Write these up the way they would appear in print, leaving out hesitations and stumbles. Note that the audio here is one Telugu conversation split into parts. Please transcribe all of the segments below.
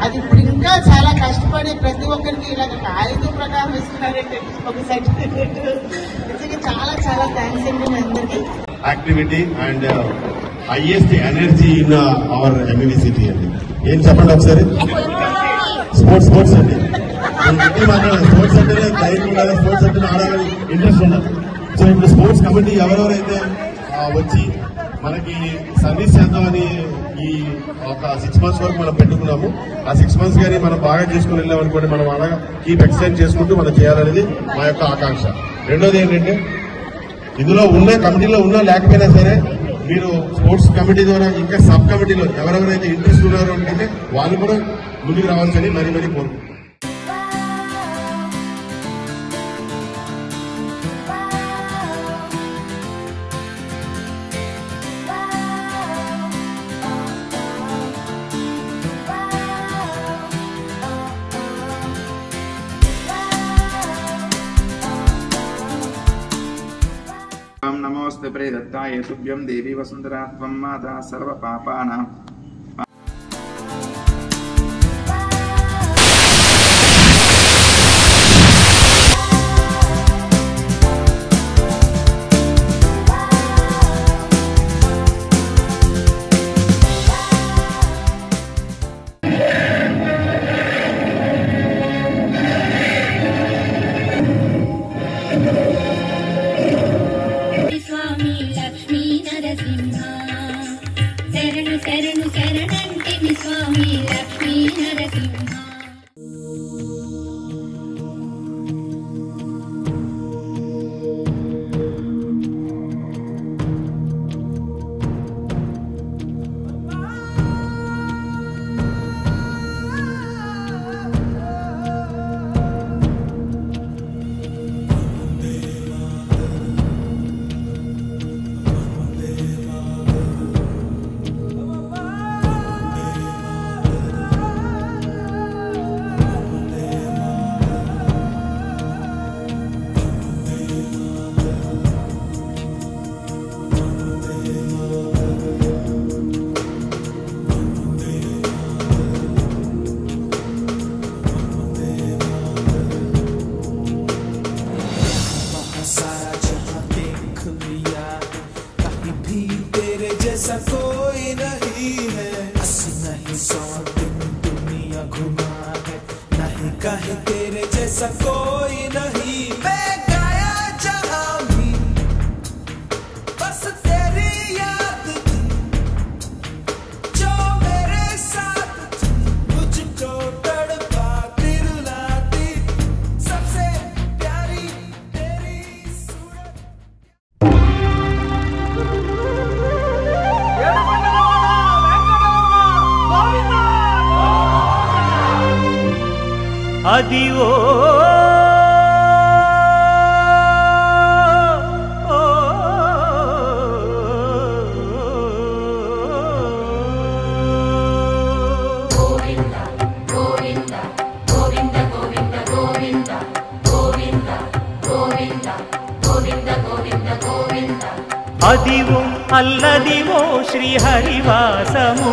అది ఇప్పుడు ఇంకా చాలా కష్టపడి ప్రతి ఒక్కరికి ఇలా కాగితం ప్రకారం ఇస్తున్నారంటే ఒక సర్టిఫికెట్ చాలా చాలా థ్యాంక్స్ అండి మీ అందరికి. Activity and highest energy in our MBBCT అండి. ఏం చెప్పండి ఒకసారి. స్పోర్ట్స్ అండి. స్పోర్ట్స్ అంటేనే ధైర్యం ఉండాలి, స్పోర్ట్స్ అంటే ఆడాలి, ఇంట్రెస్ట్ ఉండాలి. సో ఇప్పుడు స్పోర్ట్స్ కమిటీ ఎవరెవరైతే వచ్చి మనకి సర్వీస్ చేద్దామని ఈ ఒక 6 months వరకు మనం పెట్టుకున్నాము. ఆ 6 months కానీ మనం బాగా చేసుకుని వెళ్ళామనుకోండి, మనం అలా కీప్ ఎక్స్టెండ్ చేసుకుంటూ మనం చేయాలనేది మా యొక్క ఆకాంక్ష. రెండోది ఏంటంటే, ఇందులో ఉన్న కమిటీలో ఉన్నా లేకపోయినా సరే మీరు స్పోర్ట్స్ కమిటీ ద్వారా ఇంకా సబ్ కమిటీలో ఎవరెవరైతే ఇంట్రెస్ట్ ఉన్నారో అంటే వాళ్ళు కూడా ముందుకు రావాల్సింది మరీ కోరుకుంటున్నాం. नमोऽस्ते प्रेदत्ताय तुभ्यं देवी वसुन्धरा त्वं माता सर्वपापानां। శరణు శరణంటి స్వామి లక్ష్మీ నరసింహ. जैसा कोई नहीं है, 80 नहीं 100 दिन दुनिया घुमा है, नहीं कहीं तेरे जैसा कोई नहीं। मैं गाया जहां भी बस तेरी याद थी, जो मेरे साथ थी, मुझको तड़पाती रुलाती, सबसे प्यारी तेरी सूरत। అదివో గోవింద గోవింద గోవింద గోవింద గోవింద గోవింద గోవింద గోవింద గోవింద గోవింద అదివో అల్లదివో శ్రీహరివాసము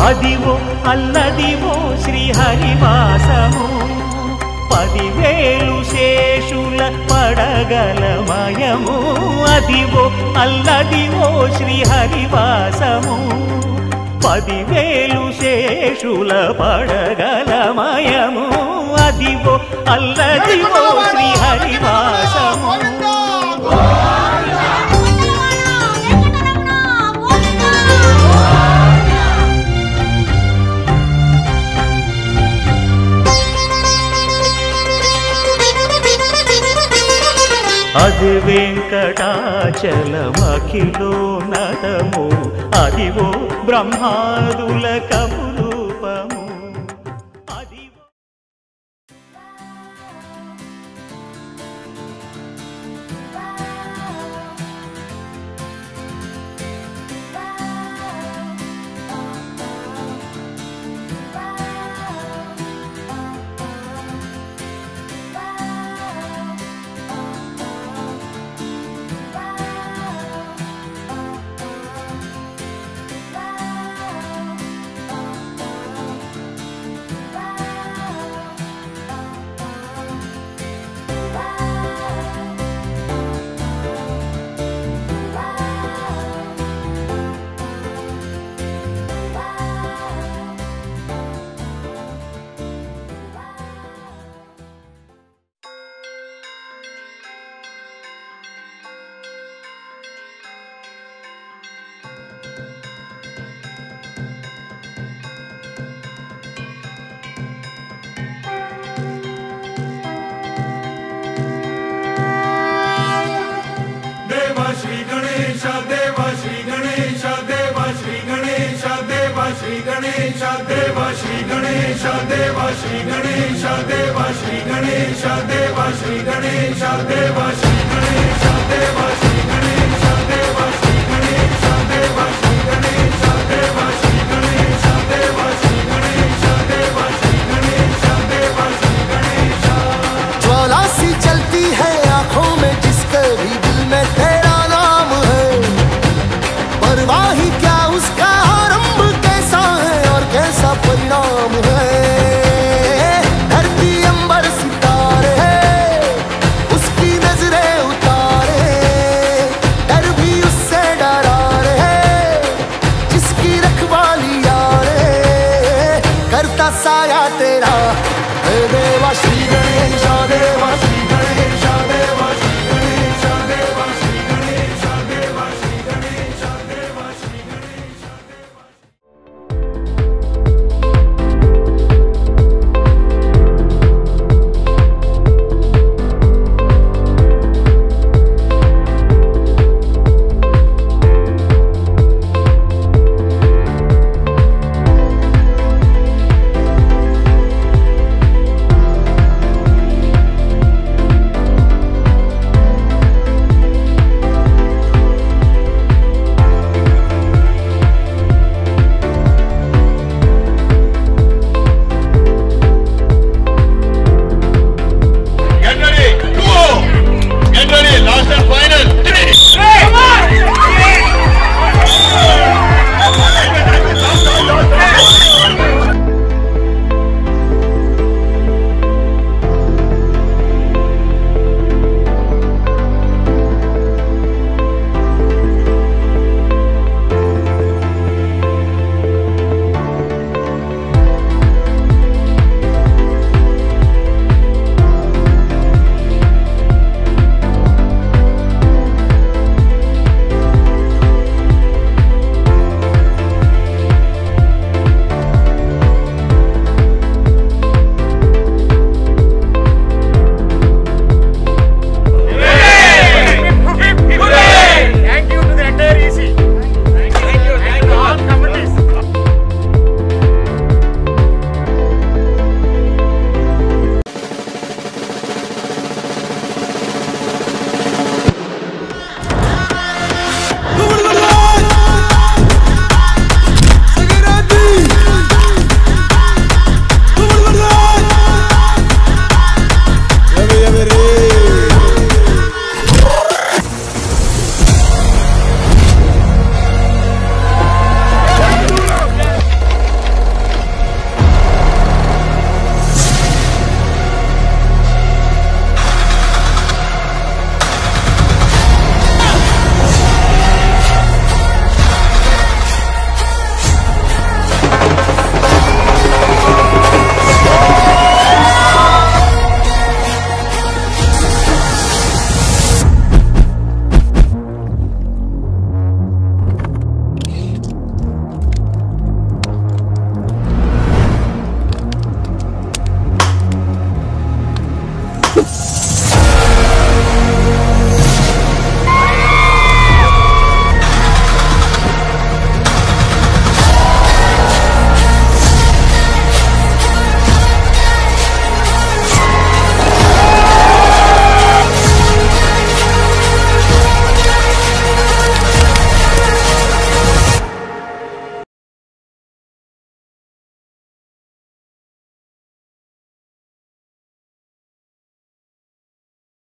అదివో అల్లదివో శ్రీహరివాసము 10,000 శేషుల పడగలమయము అదివో అల్లదివో శ్రీహరివాసము 10,000 శేషుల పడగలమయము అదివో అల్లదివో శ్రీహరివాసము అది వెంకటాచలమఖిలోన్నతము అదివో బ్రహ్మాదుల కపురూపము అదివో श्री गणेश देवा श्री गणेश देवा श्री गणेश देवा श्री गणेश देवा श्री गणेश देवा श्री गणेश देवा श्री गणेश देवा श्री गणेश देवा श्री गणेश देवा श्री गणेश देवा श्री गणेश देवा श्री गणेश देवा श्री गणेश देवा श्री गणेश देवा श्री गणेश देवा श्री गणेश ज्वाला सी चलती है आंखों में जिसके भी दिल में तेरा नाम है परवाही क्या उसका आरंभ कैसा है और कैसा परिणाम है धरती अंबर सितारे उसकी नजरें उतारे डर भी उससे डरा रे जिसकी रखवाली यारे करता साया तेरा हे देवा श्री गणेश देवा